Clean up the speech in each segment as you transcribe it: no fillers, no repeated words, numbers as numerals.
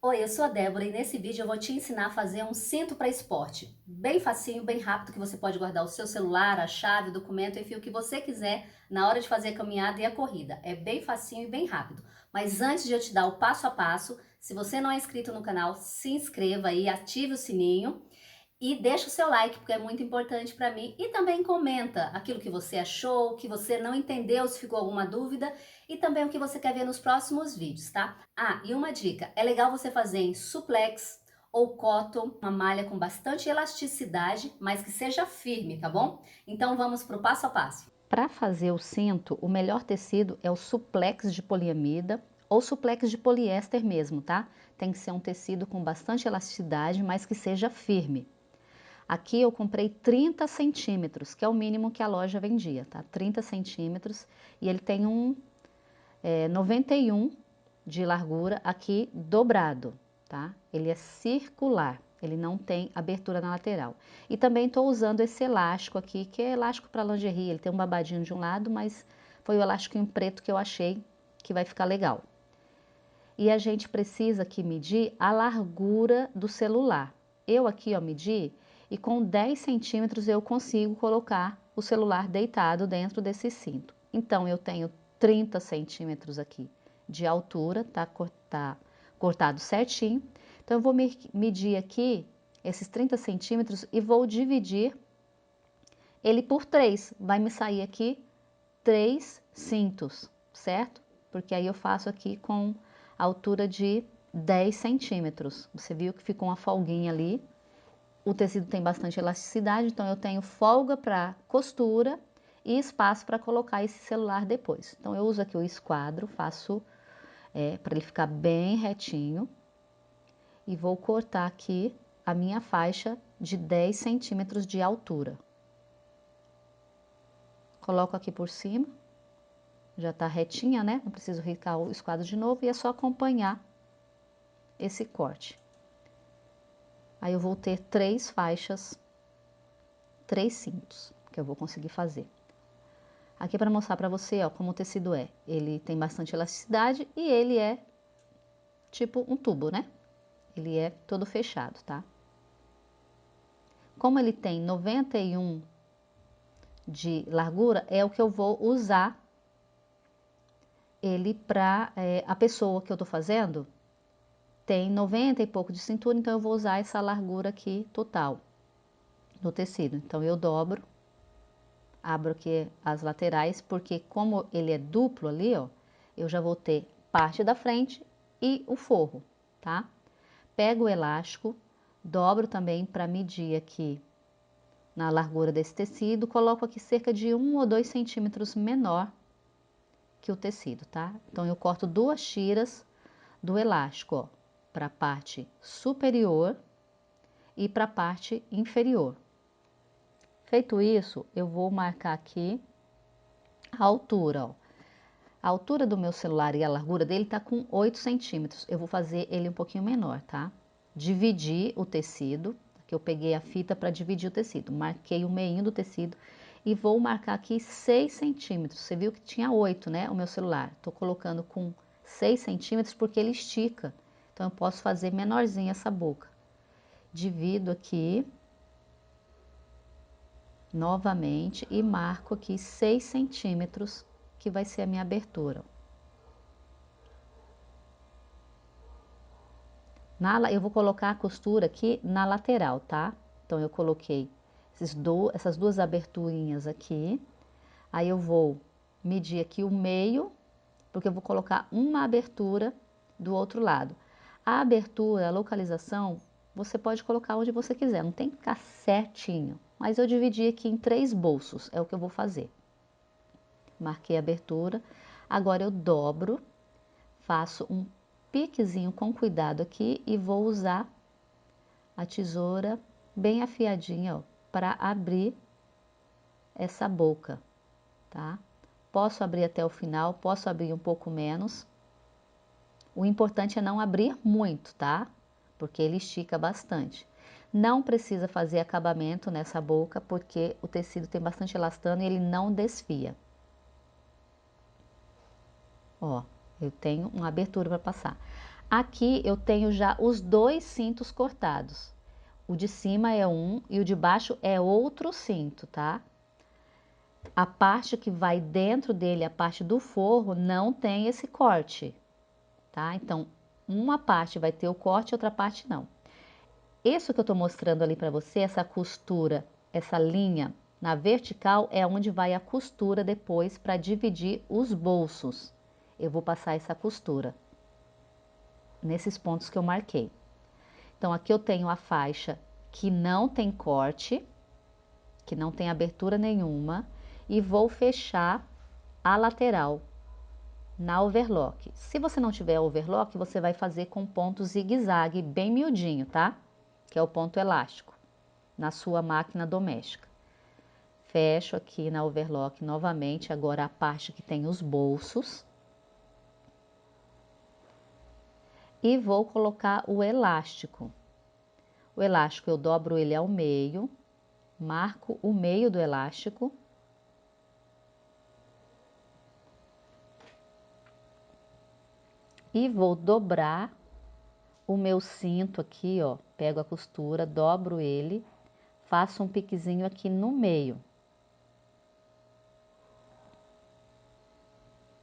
Oi, eu sou a Débora e nesse vídeo eu vou te ensinar a fazer um cinto para esporte. Bem facinho, bem rápido, que você pode guardar o seu celular, a chave, o documento, enfim, o que você quiser na hora de fazer a caminhada e a corrida. É bem facinho e bem rápido. Mas antes de eu te dar o passo a passo, se você não é inscrito no canal, se inscreva aí, ative o sininho. E deixa o seu like, porque é muito importante para mim. E também comenta aquilo que você achou, que você não entendeu, se ficou alguma dúvida. E também o que você quer ver nos próximos vídeos, tá? Ah, e uma dica. É legal você fazer em suplex ou cotton, uma malha com bastante elasticidade, mas que seja firme, tá bom? Então vamos pro passo a passo. Para fazer o cinto, o melhor tecido é o suplex de poliamida ou suplex de poliéster mesmo, tá? Tem que ser um tecido com bastante elasticidade, mas que seja firme. Aqui eu comprei 30 centímetros, que é o mínimo que a loja vendia, tá? 30 centímetros e ele tem um 91 de largura aqui dobrado, tá? Ele é circular, ele não tem abertura na lateral. E também estou usando esse elástico aqui, que é elástico para lingerie, ele tem um babadinho de um lado, mas foi o elástico em preto que eu achei que vai ficar legal. E a gente precisa aqui medir a largura do celular. Eu aqui, ó, medi e com 10 centímetros eu consigo colocar o celular deitado dentro desse cinto. Então, eu tenho 30 centímetros aqui de altura, tá cortado certinho. Então, eu vou medir aqui esses 30 centímetros e vou dividir ele por 3. Vai me sair aqui 3 cintos, certo? Porque aí eu faço aqui com a altura de 10 centímetros. Você viu que ficou uma folguinha ali. O tecido tem bastante elasticidade, então eu tenho folga para costura e espaço para colocar esse celular depois. Então eu uso aqui o esquadro, faço para ele ficar bem retinho e vou cortar aqui a minha faixa de 10 centímetros de altura. Coloco aqui por cima, já tá retinha, né? Não preciso riscar o esquadro de novo e é só acompanhar esse corte. Aí eu vou ter 3 faixas, 3 cintos que eu vou conseguir fazer. Aqui é para mostrar para você, ó, como o tecido é. Ele tem bastante elasticidade e ele é tipo um tubo, né? Ele é todo fechado, tá? Como ele tem 91 de largura, é o que eu vou usar ele para a pessoa que eu tô fazendo tem 90 e pouco de cintura, então eu vou usar essa largura aqui total do tecido. Então eu dobro, abro aqui as laterais, porque como ele é duplo ali, ó, eu já vou ter parte da frente e o forro, tá? Pego o elástico, dobro também para medir aqui na largura desse tecido, coloco aqui cerca de 1 ou 2 centímetros menor que o tecido, tá? Então eu corto 2 tiras do elástico, ó, para a parte superior e para a parte inferior. Feito isso, eu vou marcar aqui a altura, ó. A altura do meu celular e a largura dele tá com 8 centímetros. Eu vou fazer ele um pouquinho menor, tá? Dividir o tecido, que eu peguei a fita para dividir o tecido. Marquei o meinho do tecido e vou marcar aqui 6 centímetros. Você viu que tinha 8, né? O meu celular. Tô colocando com 6 centímetros porque ele estica. Então eu posso fazer menorzinha essa boca. Divido aqui novamente e marco aqui 6 centímetros, que vai ser a minha abertura. Eu vou colocar a costura aqui na lateral, tá? Então, eu coloquei essas duas aberturinhas aqui. Aí, eu vou medir aqui o meio, porque eu vou colocar uma abertura do outro lado. A abertura, a localização, você pode colocar onde você quiser, não tem que ficar certinho. Mas eu dividi aqui em 3 bolsos, é o que eu vou fazer. Marquei a abertura, agora eu dobro, faço um piquezinho com cuidado aqui e vou usar a tesoura bem afiadinha, ó, para abrir essa boca, tá? Posso abrir até o final, posso abrir um pouco menos. O importante é não abrir muito, tá? Porque ele estica bastante. Não precisa fazer acabamento nessa boca, porque o tecido tem bastante elastano e ele não desfia. Ó, eu tenho uma abertura para passar. Aqui eu tenho já os dois cintos cortados. O de cima é um e o de baixo é outro cinto, tá? A parte que vai dentro dele, a parte do forro, não tem esse corte, tá? Então, uma parte vai ter o corte, outra parte não. Isso que eu tô mostrando ali pra você, essa costura, essa linha na vertical, é onde vai a costura depois para dividir os bolsos. Eu vou passar essa costura nesses pontos que eu marquei. Então, aqui eu tenho a faixa que não tem corte, que não tem abertura nenhuma, e vou fechar a lateral na overlock. Se você não tiver overlock, você vai fazer com ponto zigue-zague bem miudinho, tá? Que é o ponto elástico, na sua máquina doméstica. Fecho aqui na overlock novamente, agora a parte que tem os bolsos. E vou colocar o elástico. O elástico eu dobro ele ao meio, marco o meio do elástico. E vou dobrar o meu cinto aqui, ó. Pego a costura, dobro ele, faço um piquezinho aqui no meio.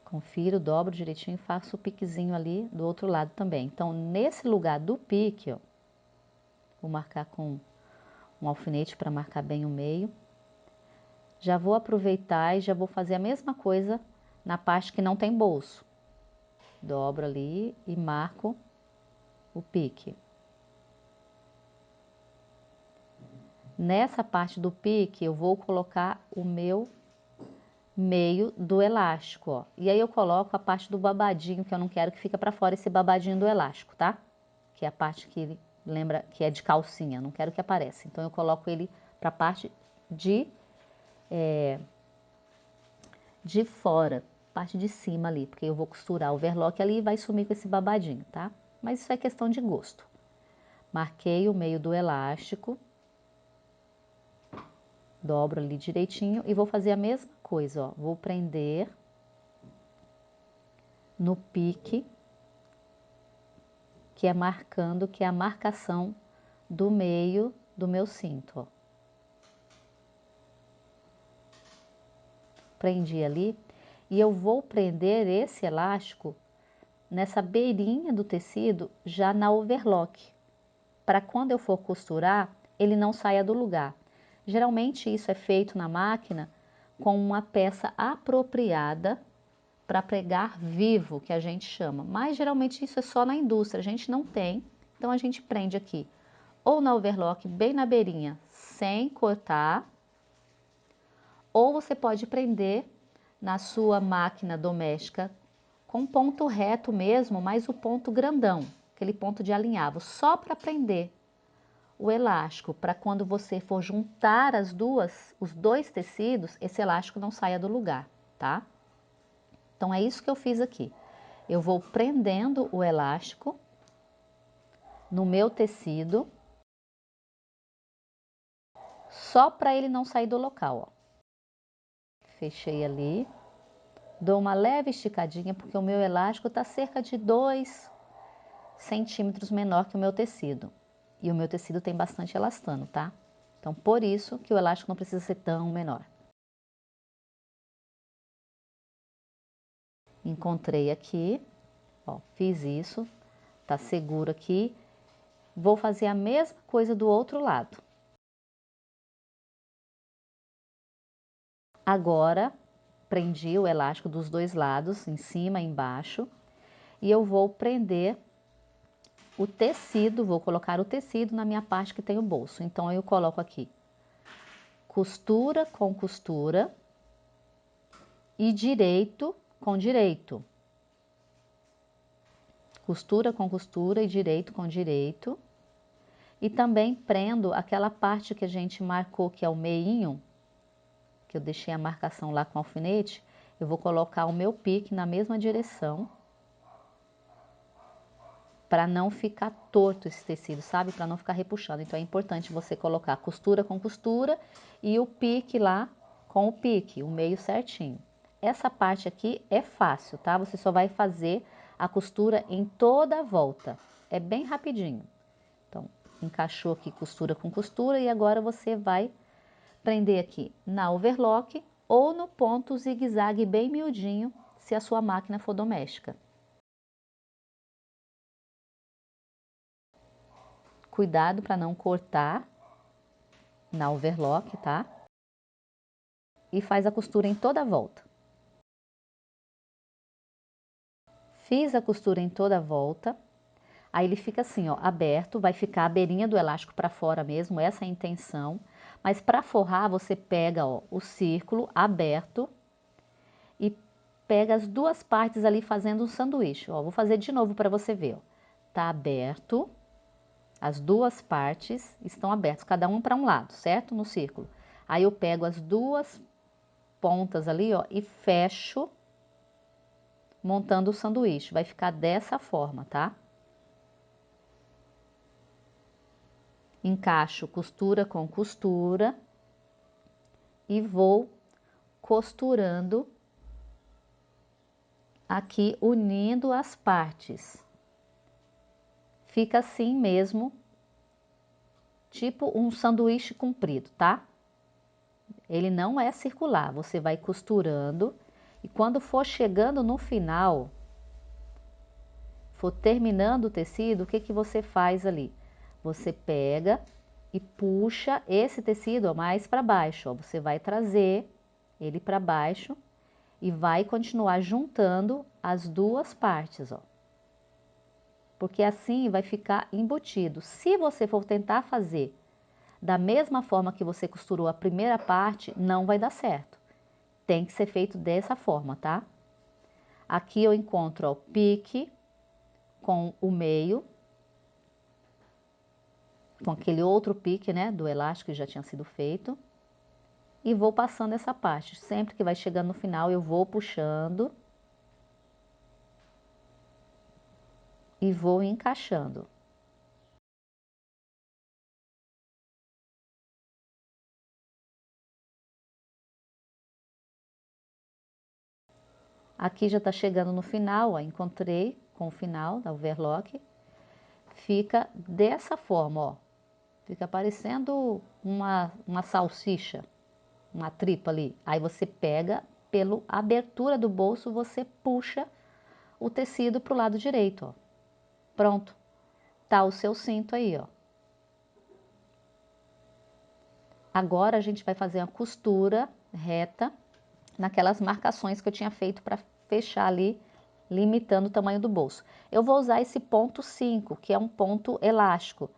Confiro, dobro direitinho e faço o piquezinho ali do outro lado também. Então, nesse lugar do pique, ó, vou marcar com um alfinete para marcar bem o meio. Já vou aproveitar e já vou fazer a mesma coisa na parte que não tem bolso. Dobro ali e marco o pique. Nessa parte do pique, eu vou colocar o meu meio do elástico, ó. E aí eu coloco a parte do babadinho, que eu não quero que fica para fora esse babadinho do elástico, tá? Que é a parte que lembra que é de calcinha, não quero que apareça. Então eu coloco ele para a parte de fora, parte de cima ali, porque eu vou costurar o overlock ali e vai sumir com esse babadinho, tá? Mas isso é questão de gosto. Marquei o meio do elástico, dobro ali direitinho e vou fazer a mesma coisa, ó. Vou prender no pique, que é marcando, que é a marcação do meio do meu cinto, ó. Prendi ali e eu vou prender esse elástico nessa beirinha do tecido já na overlock, para quando eu for costurar, ele não saia do lugar. Geralmente isso é feito na máquina com uma peça apropriada para pregar vivo, que a gente chama, mas geralmente isso é só na indústria, a gente não tem, então a gente prende aqui ou na overlock bem na beirinha, sem cortar, ou você pode prender na sua máquina doméstica com ponto reto mesmo, mas o ponto grandão, aquele ponto de alinhavo, só para prender o elástico, para quando você for juntar os dois tecidos, esse elástico não saia do lugar, tá? Então é isso que eu fiz aqui. Eu vou prendendo o elástico no meu tecido, só para ele não sair do local, ó. Fechei ali, dou uma leve esticadinha, porque o meu elástico está cerca de 2 centímetros menor que o meu tecido. E o meu tecido tem bastante elastano, tá? Então, por isso que o elástico não precisa ser tão menor. Encontrei aqui, ó, fiz isso, tá seguro aqui. Vou fazer a mesma coisa do outro lado. Agora, prendi o elástico dos dois lados, em cima e embaixo, e eu vou prender o tecido, vou colocar o tecido na minha parte que tem o bolso. Então, eu coloco aqui costura com costura e direito com direito. Costura com costura e direito com direito. E também prendo aquela parte que a gente marcou, que é o meinho, que eu deixei a marcação lá com alfinete, eu vou colocar o meu pique na mesma direção, para não ficar torto esse tecido, sabe? Para não ficar repuxando. Então é importante você colocar costura com costura e o pique lá com o pique, o meio certinho. Essa parte aqui é fácil, tá? Você só vai fazer a costura em toda a volta. É bem rapidinho. Então, encaixou aqui costura com costura e agora você vai prender aqui na overlock ou no ponto zigue-zague bem miudinho, se a sua máquina for doméstica. Cuidado para não cortar na overlock, tá? E faz a costura em toda a volta. Fiz a costura em toda a volta. Aí ele fica assim, ó, aberto, vai ficar a beirinha do elástico para fora mesmo, essa é a intenção. Mas para forrar, você pega, ó, o círculo aberto e pega as duas partes ali fazendo um sanduíche. Ó, vou fazer de novo para você ver, ó. Tá aberto, as duas partes estão abertas, cada um para um lado, certo? No círculo. Aí eu pego as duas pontas ali, ó, e fecho montando o sanduíche. Vai ficar dessa forma, tá? Encaixo costura com costura e vou costurando aqui, unindo as partes. Fica assim mesmo, tipo um sanduíche comprido, tá? Ele não é circular, você vai costurando e quando for chegando no final, for terminando o tecido, o que que você faz ali? Você pega e puxa esse tecido ó, mais para baixo, ó. Você vai trazer ele para baixo e vai continuar juntando as duas partes, ó. Porque assim vai ficar embutido. Se você for tentar fazer da mesma forma que você costurou a primeira parte, não vai dar certo. Tem que ser feito dessa forma, tá? Aqui eu encontro ó, o pique com o meio, com aquele outro pique, né, do elástico que já tinha sido feito. E vou passando essa parte. Sempre que vai chegando no final, eu vou puxando e vou encaixando. Aqui já tá chegando no final, ó, encontrei com o final da overlock. Fica dessa forma, ó. Fica parecendo uma salsicha, uma tripa ali. Aí você pega, pela abertura do bolso, você puxa o tecido pro lado direito, ó. Pronto. Tá o seu cinto aí, ó. Agora a gente vai fazer uma costura reta naquelas marcações que eu tinha feito para fechar ali, limitando o tamanho do bolso. Eu vou usar esse ponto 5, que é um ponto elástico,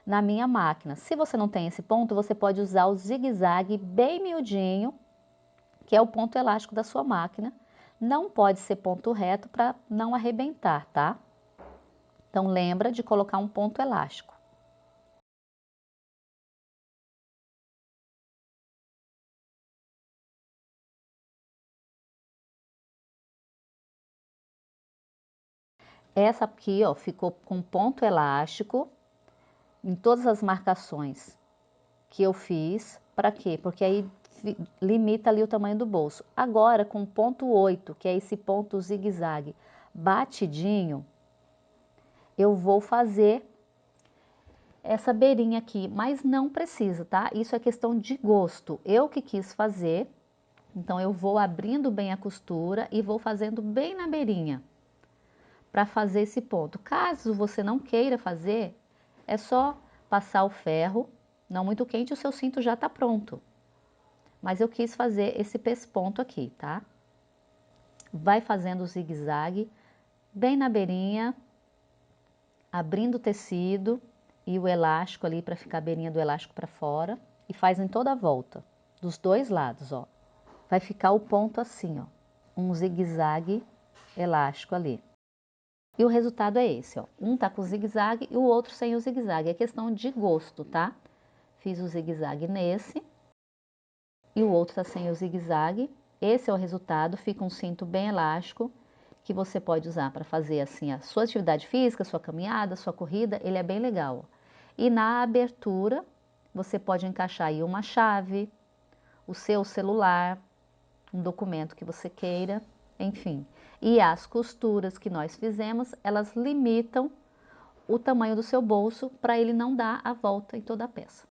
na minha máquina. Se você não tem esse ponto, você pode usar o zigue-zague bem miudinho, que é o ponto elástico da sua máquina. Não pode ser ponto reto para não arrebentar, tá? Então lembra de colocar um ponto elástico. Essa aqui, ó, ficou com ponto elástico em todas as marcações que eu fiz. Para quê? Porque aí limita ali o tamanho do bolso. Agora, com ponto 8, que é esse ponto zigue-zague batidinho, eu vou fazer essa beirinha aqui, mas não precisa, tá? Isso é questão de gosto. Eu que quis fazer, então eu vou abrindo bem a costura e vou fazendo bem na beirinha para fazer esse ponto. Caso você não queira fazer, é só passar o ferro, não muito quente, o seu cinto já tá pronto. Mas eu quis fazer esse pesponto aqui, tá? Vai fazendo o zigue-zague bem na beirinha, abrindo o tecido e o elástico ali para ficar a beirinha do elástico para fora e faz em toda a volta, dos dois lados, ó. Vai ficar o ponto assim, ó, um zigue-zague elástico ali. E o resultado é esse, ó. Um tá com zigue-zague e o outro sem o zigue-zague. É questão de gosto, tá? Fiz o zigue-zague nesse e o outro tá sem o zigue-zague. Esse é o resultado, fica um cinto bem elástico que você pode usar para fazer assim a sua atividade física, sua caminhada, sua corrida, ele é bem legal. E na abertura, você pode encaixar aí uma chave, o seu celular, um documento que você queira, enfim. E as costuras que nós fizemos, elas limitam o tamanho do seu bolso para ele não dar a volta em toda a peça.